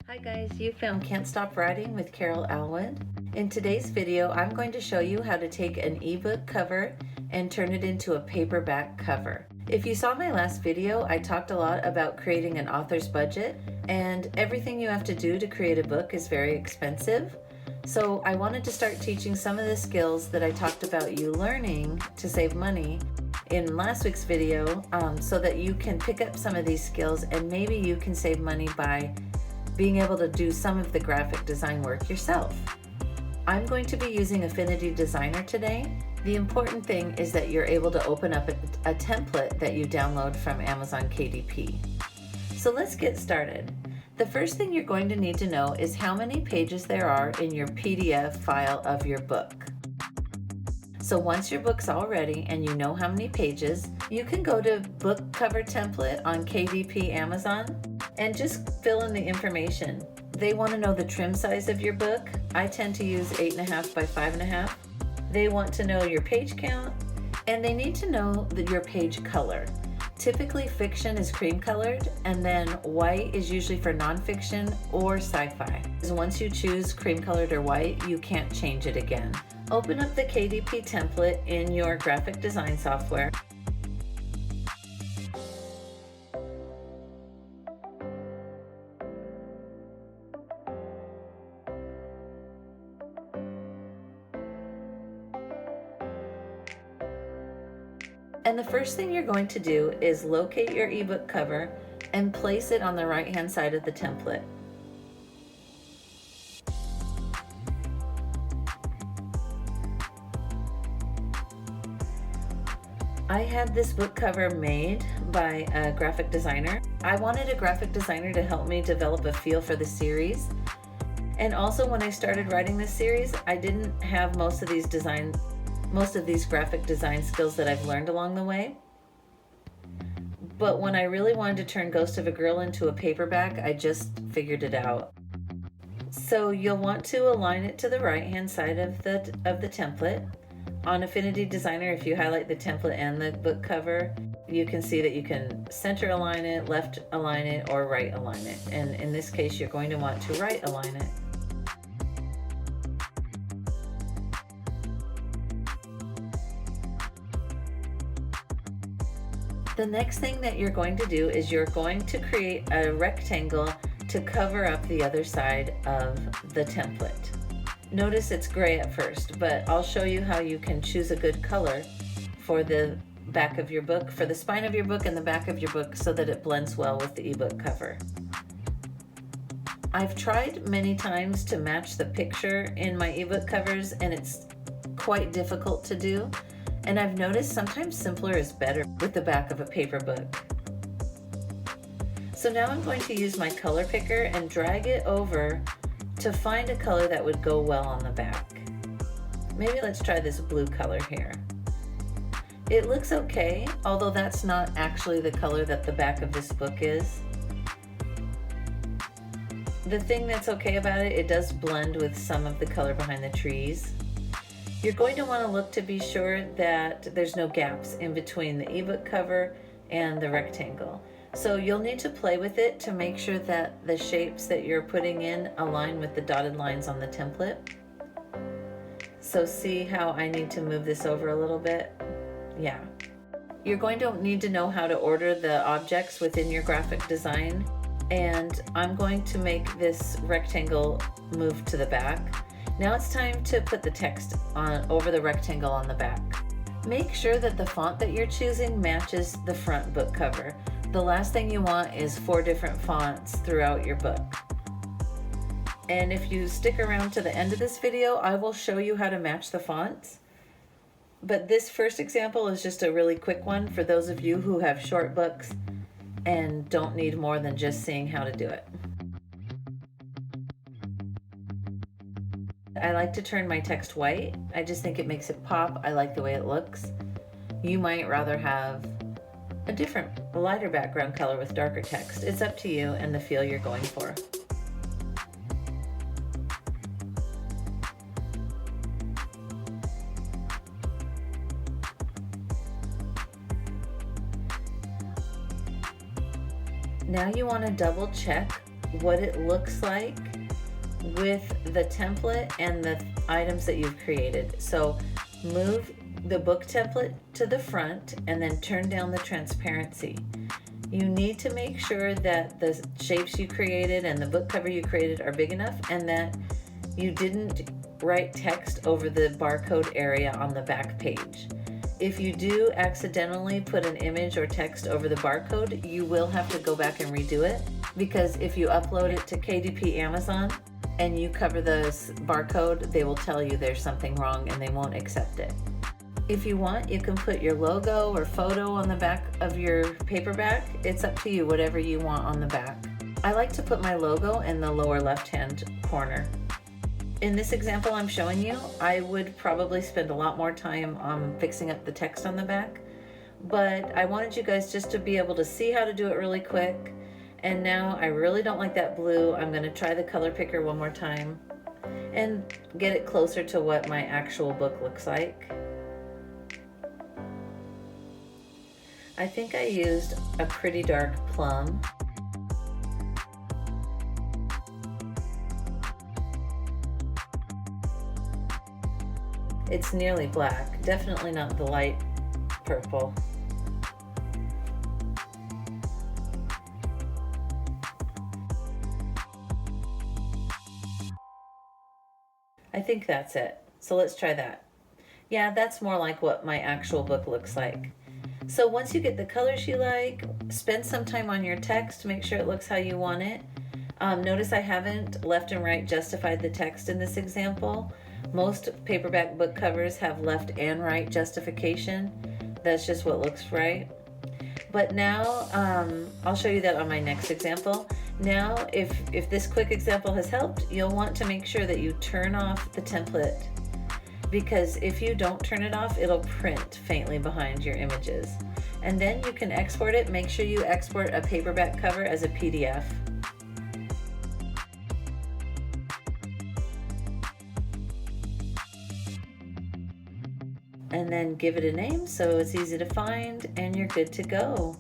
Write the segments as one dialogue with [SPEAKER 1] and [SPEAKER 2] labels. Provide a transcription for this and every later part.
[SPEAKER 1] Hi guys, you found Can't Stop Writing with Carol Alwood. In today's video, I'm going to show you how to take an ebook cover and turn it into a paperback cover. If you saw my last video, I talked a lot about creating an author's budget, and everything you have to do to create a book is very expensive. So I wanted to start teaching some of the skills that I talked about you learning to save money in last week's video, so that you can pick up some of these skills and maybe you can save money by being able to do some of the graphic design work yourself. I'm going to be using Affinity Designer today. The important thing is that you're able to open up a template that you download from Amazon KDP. So let's get started. The first thing you're going to need to know is how many pages there are in your PDF file of your book. So once your book's all ready and you know how many pages, you can go to Book Cover Template on KDP Amazon and just fill in the information. They want to know the trim size of your book. I tend to use 8.5 by 5.5. They want to know your page count, and they need to know your page color. Typically fiction is cream colored, and then white is usually for nonfiction or sci-fi. Once you choose cream colored or white, you can't change it again. Open up the KDP template in your graphic design software. And the first thing you're going to do is locate your ebook cover and place it on the right-hand side of the template. I had this book cover made by a graphic designer. I wanted a graphic designer to help me develop a feel for the series. And also when I started writing this series, I didn't have most of these graphic design skills that I've learned along the way. But when I really wanted to turn Ghost of a Girl into a paperback, I just figured it out. So you'll want to align it to the right-hand side of the template. On Affinity Designer, if you highlight the template and the book cover, you can see that you can center align it, left align it, or right align it. And in this case, you're going to want to right align it. The next thing that you're going to do is you're going to create a rectangle to cover up the other side of the template. Notice it's gray at first, but I'll show you how you can choose a good color for the back of your book, for the spine of your book and the back of your book, so that it blends well with the ebook cover. I've tried many times to match the picture in my ebook covers, and it's quite difficult to do. And I've noticed sometimes simpler is better with the back of a paper book. So now I'm going to use my color picker and drag it over to find a color that would go well on the back. Maybe let's try this blue color here. It looks okay, although that's not actually the color that the back of this book is. The thing that's okay about it, it does blend with some of the color behind the trees. You're going to want to look to be sure that there's no gaps in between the ebook cover and the rectangle. So you'll need to play with it to make sure that the shapes that you're putting in align with the dotted lines on the template. So see how I need to move this over a little bit? Yeah. You're going to need to know how to order the objects within your graphic design, and I'm going to make this rectangle move to the back. Now it's time to put the text over the rectangle on the back. Make sure that the font that you're choosing matches the front book cover. The last thing you want is 4 different fonts throughout your book. And if you stick around to the end of this video, I will show you how to match the fonts. But this first example is just a really quick one for those of you who have short books and don't need more than just seeing how to do it. I like to turn my text white. I just think it makes it pop. I like the way it looks. You might rather have a different, lighter background color with darker text. It's up to you and the feel you're going for. Now you want to double check what it looks like with the template and the items that you've created. So move the book template to the front and then turn down the transparency. You need to make sure that the shapes you created and the book cover you created are big enough, and that you didn't write text over the barcode area on the back page. If you do accidentally put an image or text over the barcode, you will have to go back and redo it, because if you upload it to KDP Amazon and you cover the barcode, they will tell you there's something wrong and they won't accept it. If you want, you can put your logo or photo on the back of your paperback. It's up to you, whatever you want on the back. I like to put my logo in the lower left-hand corner. In this example I'm showing you, I would probably spend a lot more time fixing up the text on the back, but I wanted you guys just to be able to see how to do it really quick. And now I really don't like that blue. I'm going to try the color picker one more time and get it closer to what my actual book looks like. I think I used a pretty dark plum. It's nearly black, definitely not the light purple. I think that's it. So let's try that. Yeah, that's more like what my actual book looks like. So once you get the colors you like, spend some time on your text, make sure it looks how you want it. Notice I haven't left and right justified the text in this example. Most paperback book covers have left and right justification. That's just what looks right. But now, I'll show you that on my next example. Now, if this quick example has helped, you'll want to make sure that you turn off the template, because if you don't turn it off, it'll print faintly behind your images. And then you can export it. Make sure you export a paperback cover as a PDF. And then give it a name so it's easy to find, and you're good to go.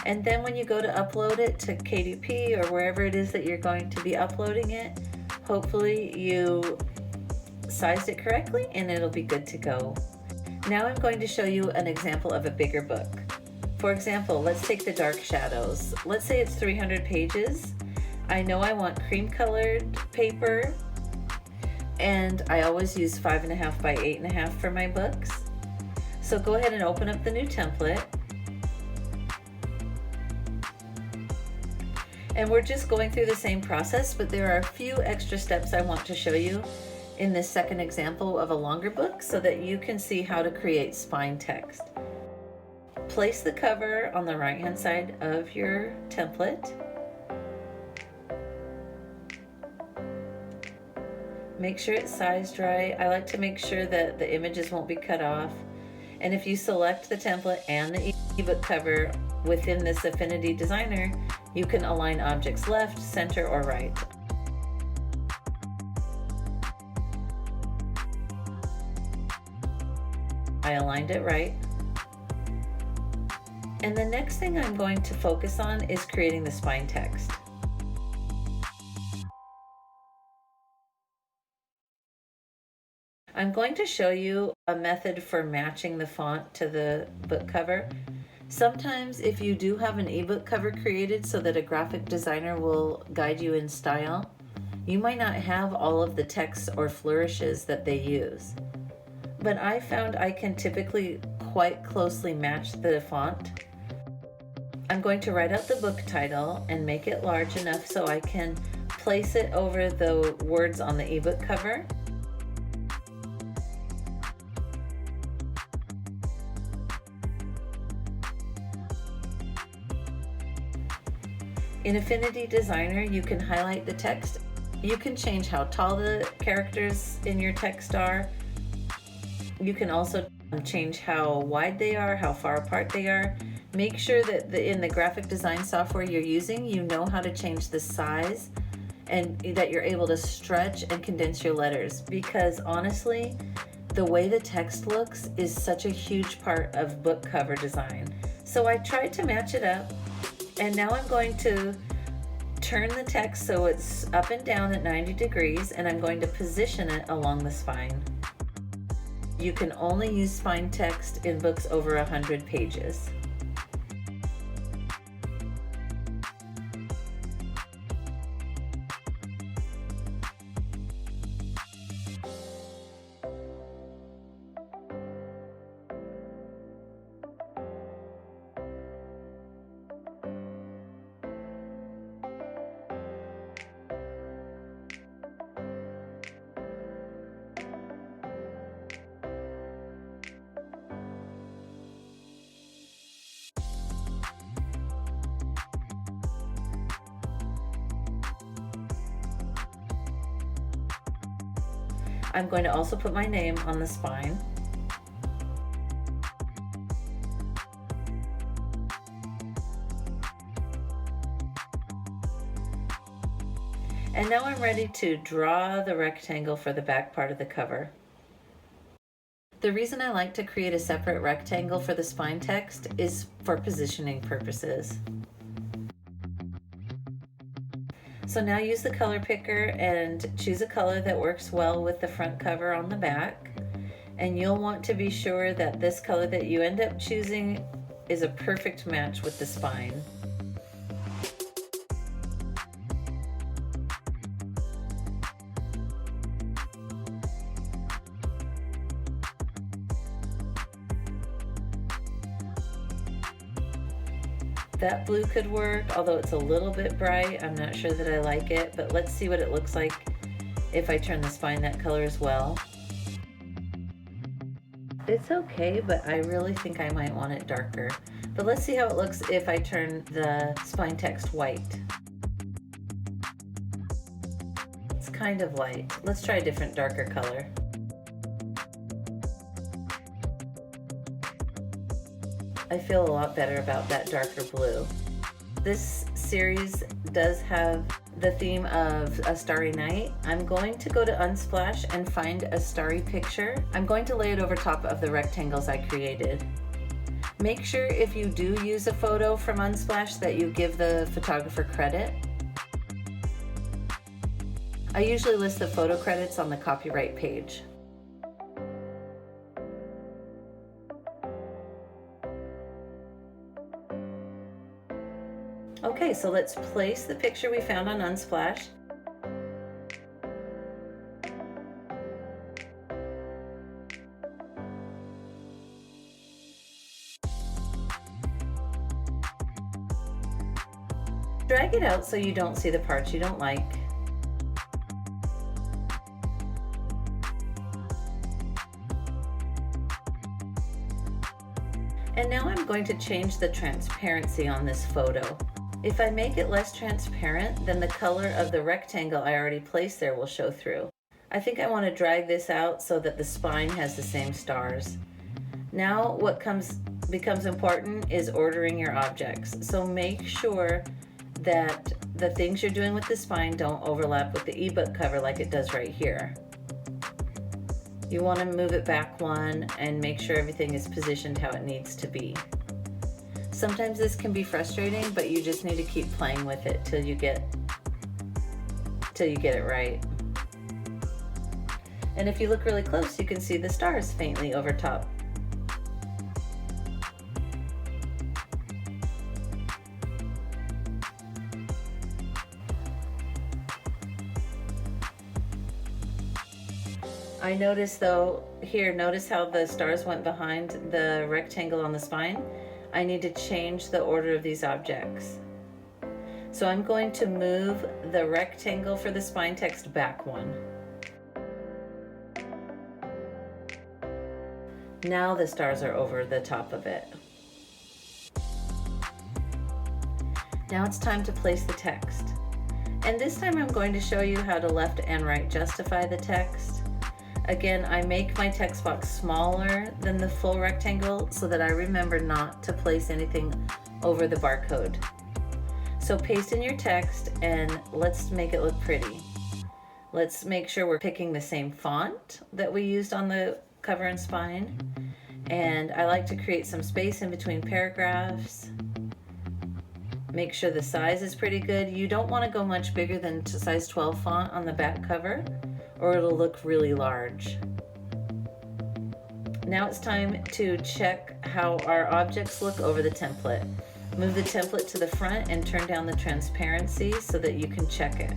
[SPEAKER 1] And then when you go to upload it to KDP or wherever it is that you're going to be uploading it, hopefully you sized it correctly and it'll be good to go. Now I'm going to show you an example of a bigger book. For example, let's take the Dark Shadows. Let's say it's 300 pages. I know I want cream colored paper, and I always use 5.5 by 8.5 for my books. So go ahead and open up the new template. And we're just going through the same process, but there are a few extra steps I want to show you in this second example of a longer book so that you can see how to create spine text. Place the cover on the right-hand side of your template. Make sure it's sized right. I like to make sure that the images won't be cut off. And if you select the template and the ebook cover within this Affinity Designer, you can align objects left, center, or right. I aligned it right. And the next thing I'm going to focus on is creating the spine text. I'm going to show you a method for matching the font to the book cover. Sometimes if you do have an ebook cover created so that a graphic designer will guide you in style, you might not have all of the text or flourishes that they use. But I found I can typically quite closely match the font. I'm going to write out the book title and make it large enough so I can place it over the words on the ebook cover. In Affinity Designer, you can highlight the text. You can change how tall the characters in your text are. You can also change how wide they are, how far apart they are. Make sure that in the graphic design software you're using, you know how to change the size and that you're able to stretch and condense your letters, because honestly, the way the text looks is such a huge part of book cover design. So I tried to match it up, and now I'm going to turn the text so it's up and down at 90 degrees, and I'm going to position it along the spine. You can only use spine text in books over 100 pages. I'm going to also put my name on the spine. And now I'm ready to draw the rectangle for the back part of the cover. The reason I like to create a separate rectangle for the spine text is for positioning purposes. So now use the color picker and choose a color that works well with the front cover on the back. And you'll want to be sure that this color that you end up choosing is a perfect match with the spine. That blue could work, although it's a little bit bright. I'm not sure that I like it, but let's see what it looks like if I turn the spine that color as well. It's okay, but I really think I might want it darker. But let's see how it looks if I turn the spine text white. It's kind of light. Let's try a different darker color. I feel a lot better about that darker blue. This series does have the theme of a starry night. I'm going to go to Unsplash and find a starry picture. I'm going to lay it over top of the rectangles I created. Make sure if you do use a photo from Unsplash that you give the photographer credit. I usually list the photo credits on the copyright page. Okay, so let's place the picture we found on Unsplash. Drag it out so you don't see the parts you don't like. And now I'm going to change the transparency on this photo. If I make it less transparent, then the color of the rectangle I already placed there will show through. I think I want to drag this out so that the spine has the same stars. Now what becomes important is ordering your objects. So make sure that the things you're doing with the spine don't overlap with the ebook cover like it does right here. You want to move it back one and make sure everything is positioned how it needs to be. Sometimes this can be frustrating, but you just need to keep playing with it till you get it right. And if you look really close, you can see the stars faintly over top. I noticed though, here, notice how the stars went behind the rectangle on the spine? I need to change the order of these objects. So I'm going to move the rectangle for the spine text back one. Now the stars are over the top of it. Now it's time to place the text. And this time I'm going to show you how to left and right justify the text. Again, I make my text box smaller than the full rectangle so that I remember not to place anything over the barcode. So paste in your text and let's make it look pretty. Let's make sure we're picking the same font that we used on the cover and spine. And I like to create some space in between paragraphs. Make sure the size is pretty good. You don't want to go much bigger than size 12 font on the back cover, or it'll look really large. Now it's time to check how our objects look over the template. Move the template to the front and turn down the transparency so that you can check it.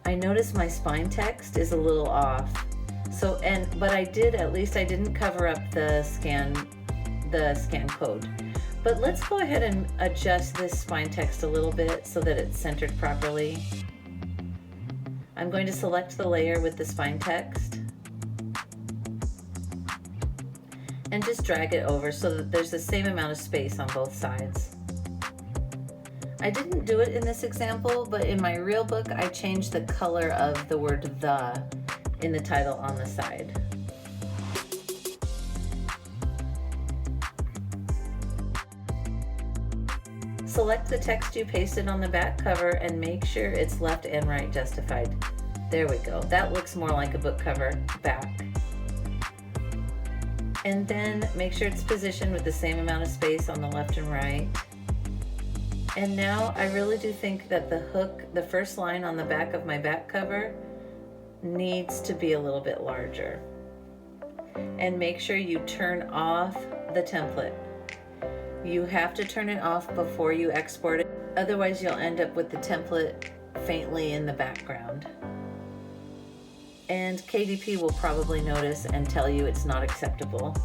[SPEAKER 1] I notice my spine text is a little off. But I didn't cover up the scan code. But let's go ahead and adjust this spine text a little bit so that it's centered properly. I'm going to select the layer with the spine text and just drag it over so that there's the same amount of space on both sides. I didn't do it in this example, but in my real book I changed the color of the word "the" in the title on the side. Select the text you pasted on the back cover and make sure it's left and right justified. There we go. That looks more like a book cover back. And then make sure it's positioned with the same amount of space on the left and right. And now I really do think that the hook, the first line on the back of my back cover, needs to be a little bit larger. And make sure you turn off the template. You have to turn it off before you export it, otherwise you'll end up with the template faintly in the background. And KDP will probably notice and tell you it's not acceptable.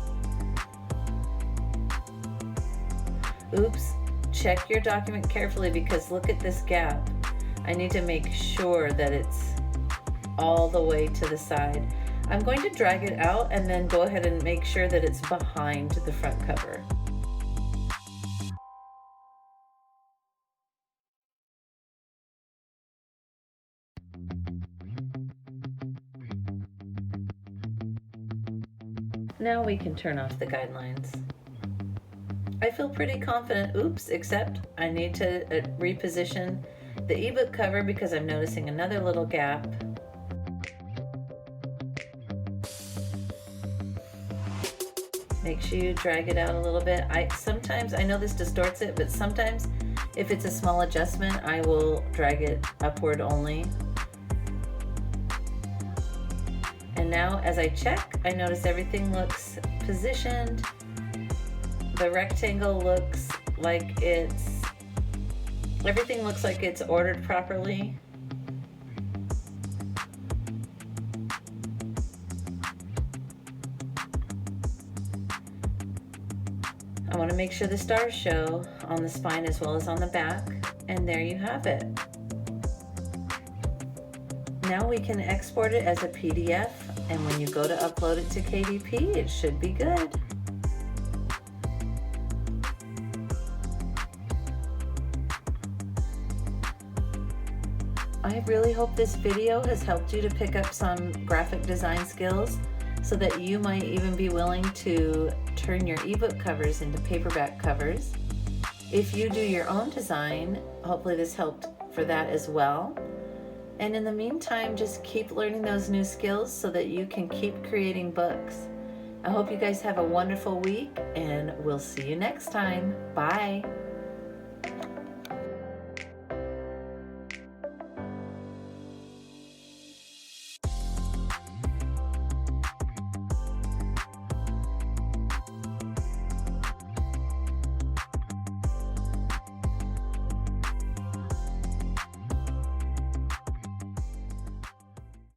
[SPEAKER 1] Oops, check your document carefully because look at this gap. I need to make sure that it's all the way to the side. I'm going to drag it out and then go ahead and make sure that it's behind the front cover. Now we can turn off the guidelines. I feel pretty confident, except I need to reposition the ebook cover because I'm noticing another little gap. Make sure you drag it out a little bit. Sometimes, I know this distorts it, but sometimes if it's a small adjustment, I will drag it upward only. And now as I check, I notice everything looks positioned. The rectangle looks like everything looks like it's ordered properly. I want to make sure the stars show on the spine as well as on the back, and there you have it. Now we can export it as a PDF, and when you go to upload it to KDP, it should be good. I really hope this video has helped you to pick up some graphic design skills so that you might even be willing to turn your ebook covers into paperback covers. If you do your own design, hopefully this helped for that as well. And in the meantime, just keep learning those new skills so that you can keep creating books. I hope you guys have a wonderful week, and we'll see you next time. Bye.